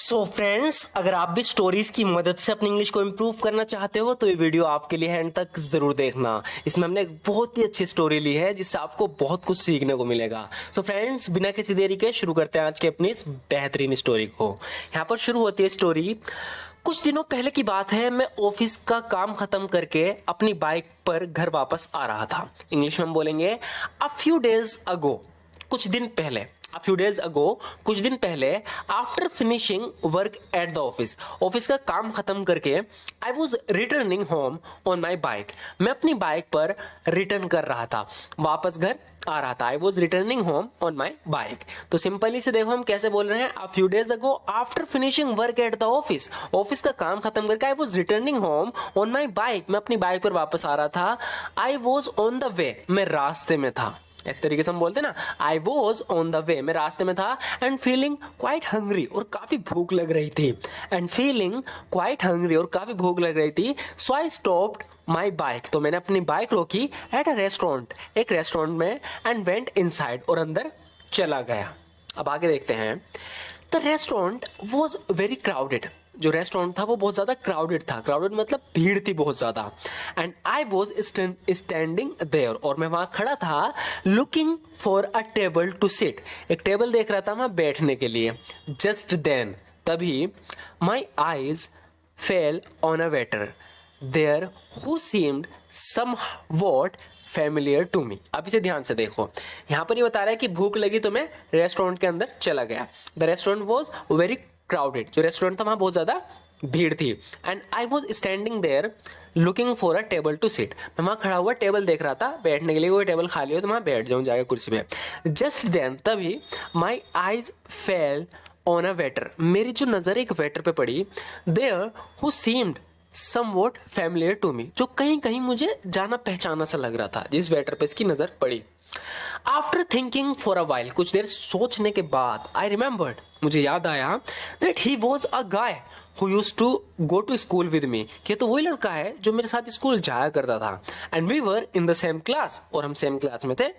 So friends, अगर आप भी स्टोरीज की मदद से अपनी इंग्लिश को इम्प्रूव करना चाहते हो तो ये वीडियो आपके लिए एंड तक जरूर देखना। इसमें हमने एक बहुत ही अच्छी स्टोरी ली है जिससे आपको बहुत कुछ सीखने को मिलेगा। तो फ्रेंड्स, बिना किसी देरी के शुरू करते हैं आज की अपनी इस बेहतरीन स्टोरी को। यहाँ पर शुरू होती है स्टोरी। कुछ दिनों पहले की बात है, मैं ऑफिस का काम खत्म करके अपनी बाइक पर घर वापस आ रहा था। इंग्लिश में हम बोलेंगे अ फ्यू डेज अगो, कुछ दिन पहले। A few days ago, कुछ दिन पहले, after finishing work at the office का काम खत्म करके I was returning home on my bike, मैं अपनी बाइक पर रिटर्न कर रहा था, वापस घर आ रहा था। I was returning home on my bike. तो सिंपली से देखो हम कैसे बोल रहे हैं, a few days ago after finishing work at the office का काम खत्म करके I was returning home on my bike, मैं अपनी बाइक पर वापस आ रहा था। I was on the way, मैं रास्ते में था। इस तरीके से हम बोलते हैं ना, I was on the way, मैं रास्ते में था। एंड फीलिंग क्वाइट हंग्री, और काफी भूख लग रही थी। एंड फीलिंग क्वाइट हंग्री, और काफी भूख लग रही थी। सो आई स्टॉप्ड माई बाइक, तो मैंने अपनी बाइक रोकी एट अ रेस्टोरेंट, एक रेस्टोरेंट में। एंड वेंट इनसाइड, और अंदर चला गया। अब आगे देखते हैं। The restaurant was very crowded, जो रेस्टोरेंट था वो बहुत ज्यादा क्राउडेड था। क्राउडेड मतलब भीड़ थी बहुत ज्यादा। And I was standing there, और मैं वहां खड़ा था। Looking for a table to sit, एक टेबल देख रहा था मैं बैठने के लिए। जस्ट देन, तभी, my eyes fell on a waiter there who seemed somewhat familiar to me. अब इसे ध्यान से देखो, यहां पर ये बता रहा है कि भूख लगी तो मैं रेस्टोरेंट के अंदर चला गया। The restaurant was very crowded, जो रेस्टोरेंट था वहां बहुत ज्यादा भीड़ थी। And I was standing there looking for a table to sit, मैं वहां खड़ा हुआ टेबल देख रहा था बैठने के लिए, कोई टेबल खाली हो तो वहां बैठ जाऊं जाकर कुर्सी पे। जस्ट देन, तभी, my eyes fell on a waiter, मेरी जो नजर एक वेटर पे पड़ी। There who seemed somewhat familiar to me, जो कहीं कहीं मुझे जाना पहचाना सा लग रहा था, जिस वेटर पे इसकी नजर पड़ी। After thinking for a while, कुछ देर सोचने के बाद, आई रिमेंबर्ड, मुझे याद आया, that he was a guy who used to go to school with me, कि तो वही लड़का है जो मेरे साथ स्कूल जाया करता था। And we were in the same class, और हम सेम क्लास में थे।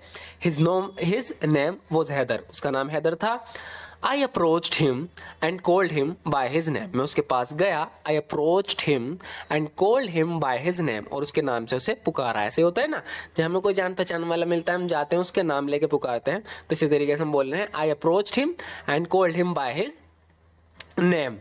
हिज नेम वॉज हैदर, उसका नाम हैदर था। आई approached him and called him by his name, मैं उसके पास गया। आई approached him and called him by his name, और उसके नाम से उसे पुकारा। ऐसे होता है ना, जब हमें कोई जान पहचान वाला मिलता है, हम जाते हैं उसके नाम लेके पुकारते हैं, तो इसी तरीके से हम बोल रहे हैं, I approached him and called him by his name.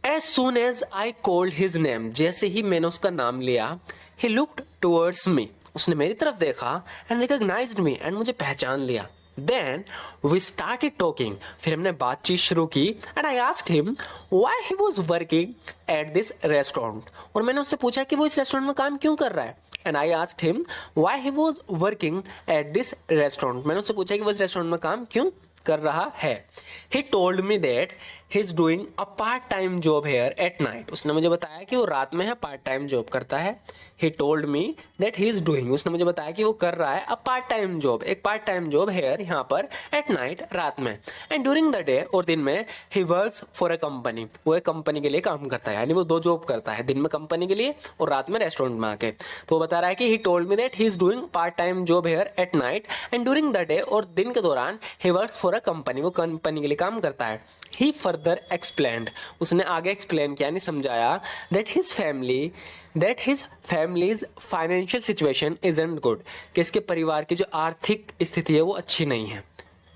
As soon as I called his name, जैसे ही मैंने उसका नाम लिया, ही लुक्ड टुवर्ड्स मी, उसने मेरी तरफ देखा। एंड रिकॉग्नाइज्ड मी, एंड मुझे पहचान लिया। Then we started talking, फिर हमने बातचीत शुरू की। And I asked him why he was working at this restaurant, और मैंने उससे पूछा कि वो इस रेस्टोरेंट में काम क्यों कर रहा है। And I asked him why he was working at this restaurant, मैंने उससे पूछा कि वो इस रेस्टोरेंट में काम क्यों कर रहा है। He told me that he is doing a part time job here at night, उसने मुझे बताया कि वो रात में है पार्ट टाइम जॉब करता है। He told me that he is doing, उसने मुझे बताया कि वो कर रहा है अ पार्ट टाइम जॉब, एक पार्ट टाइम जॉब हेयर, यहाँ पर, एट नाइट, रात में। एंड ड्यूरिंग द डे, और दिन में, ही वर्क्स फॉर अ कंपनी, वो एक कंपनी के लिए काम करता है, यानी वो दो जॉब करता है, दिन में कंपनी के लिए और रात में रेस्टोरेंट में आके। तो वो बता रहा है कि he told me that he is doing part time job here at night and during the day, और दिन के दौरान, he works for a company, वो कंपनी के लिए काम करता है। ही फर्दर एक्सप्लेन्ड, उसने आगे एक्सप्लेन किया, यानी समझाया, that his families financial situation isn't good, कि इसके परिवार की जो आर्थिक स्थिति है वो अच्छी नहीं है।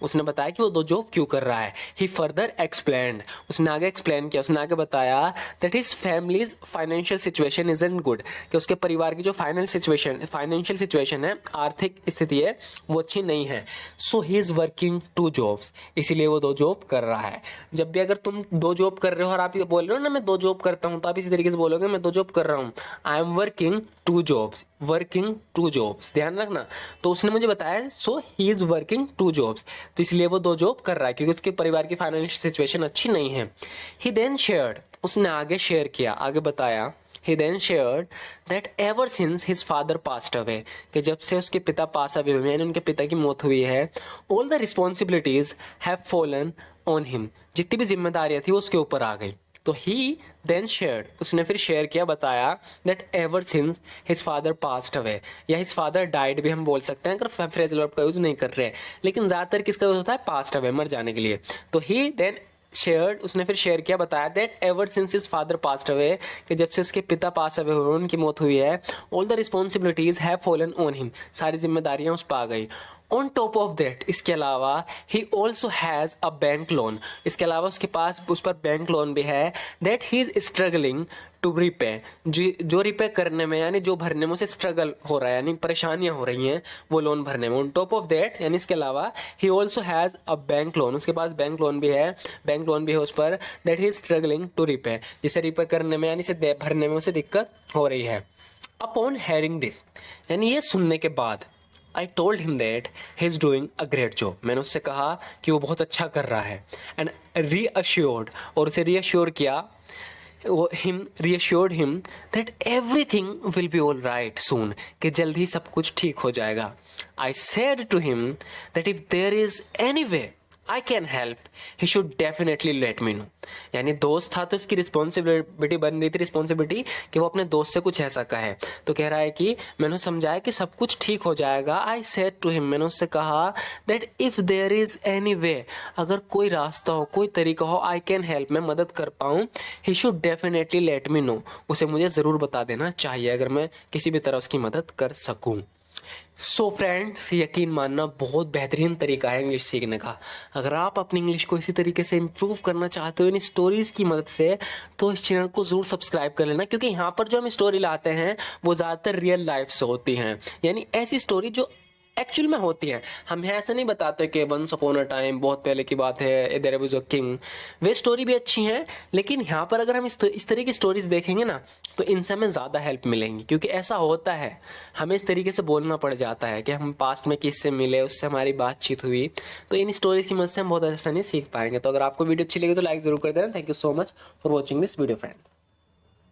उसने बताया कि वो दो जॉब क्यों कर रहा है। ही फर्दर एक्सप्लेन्ड, उसने आगे एक्सप्लेन किया, उसने आगे बताया, that his families financial situation isn't good, कि उसके परिवार की जो फाइनेंशियल सिचुएशन है, आर्थिक स्थिति है, वो अच्छी नहीं है। So he is working two jobs, इसीलिए वो दो जॉब कर रहा है। जब भी अगर तुम दो जॉब कर रहे हो और आप ये बोल रहे हो ना मैं दो जॉब करता हूं, तो आप इसी तरीके से बोलोगे मैं दो जॉब कर रहा हूं, I am working two jobs, working two jobs, ध्यान रखना। तो उसने मुझे बताया, so he is working two jobs, तो इसलिए वो दो जॉब कर रहा है क्योंकि उसके परिवार की फाइनेंशियल सिचुएशन अच्छी नहीं है। ही देन शेयर्ड, उसने आगे शेयर किया, आगे बताया, he then shared that ever since his father passed away, कि जब से उसके पिता पास अवे हुए, यानी उनके पिता की मौत हुई है, all the responsibilities have fallen on him, जितनी भी जिम्मेदारियां थी वो उसके ऊपर आ गई। तो ही देन शेयर्ड, उसने फिर शेयर किया, बताया, that ever since his father passed away, या हिज फादर डाइड भी हम बोल सकते हैं अगर फ्रेजल वर्ब का यूज नहीं कर रहे हैं, लेकिन ज्यादातर किसका यूज होता है, पास्ट अवे, मर जाने के लिए। तो ही देन उसने फिर शेयर किया, बताया that ever since his father passed away, कि जब से उसके पिता पास अवे हुए, उनकी मौत हुई है, all the responsibilities have fallen on him, सारी जिम्मेदारियां उस पर आ गई। ऑन टॉप ऑफ दैट, इसके अलावा he also has a bank loan, इसके अलावा उसके पास उस पर बैंक लोन भी है, that he is struggling to repay, जो रिपे करने में यानी जो भरने में उसे स्ट्रगल हो रहा है, यानी परेशानियां हो रही हैं वो लोन भरने में। ऑन टॉप ऑफ दैट यानी इसके अलावा he also has a bank loan, उसके पास बैंक लोन भी है उस पर, that he is struggling to repay, जिसे रिपे करने में यानी इसे भरने में उसे दिक्कत हो रही है। अपॉन हेयरिंग दिस, यानी ये सुनने के बाद, I told him that he is doing a great job, मैंने उससे कहा कि वो बहुत अच्छा कर रहा है, and reassured, और उसे reassure किया, reassured him that everything will be all right soon, कि जल्द ही सब कुछ ठीक हो जाएगा। I said to him that if there is any way I can help, he should definitely let me know, यानी दोस्त था तो इसकी रिस्पॉन्सिबिलिटी बन रही थी, रिस्पॉन्सिबिलिटी कि वो अपने दोस्त से कुछ ऐसा कहे। तो कह रहा है कि मैंने समझाया कि सब कुछ ठीक हो जाएगा। आई सेड टू हिम, मैंने उससे कहा that if there is any way, अगर कोई रास्ता हो, कोई तरीका हो, आई कैन हेल्प, मैं मदद कर पाऊँ, he should definitely let me know, उसे मुझे ज़रूर बता देना चाहिए अगर मैं किसी भी तरह उसकी मदद कर सकूँ। सो फ्रेंड्स, यकीन मानना बहुत बेहतरीन तरीका है इंग्लिश सीखने का। अगर आप अपनी इंग्लिश को इसी तरीके से इम्प्रूव करना चाहते हो इन स्टोरीज़ की मदद से, तो इस चैनल को ज़रूर सब्सक्राइब कर लेना, क्योंकि यहाँ पर जो हम स्टोरी लाते हैं वो ज़्यादातर रियल लाइफ से होती हैं, यानी ऐसी स्टोरी जो एक्चुअल में होती है। हम ऐसा नहीं बताते कि वंस अपॉन अ टाइम, बहुत पहले की बात है, देयर वाज अ किंग, वे स्टोरी भी अच्छी हैं, लेकिन यहाँ पर अगर हम इस तरह की स्टोरीज देखेंगे ना, तो इनसे हमें ज़्यादा हेल्प मिलेंगी, क्योंकि ऐसा होता है, हमें इस तरीके से बोलना पड़ जाता है कि हम पास्ट में किससे मिले, उससे हमारी बातचीत हुई, तो इन स्टोरीज की मदद से हम बहुत आसानी सीख पाएंगे। तो अगर आपको वीडियो अच्छी लगी तो लाइक ज़रूर कर देना। Thank you so much for watching this video friend.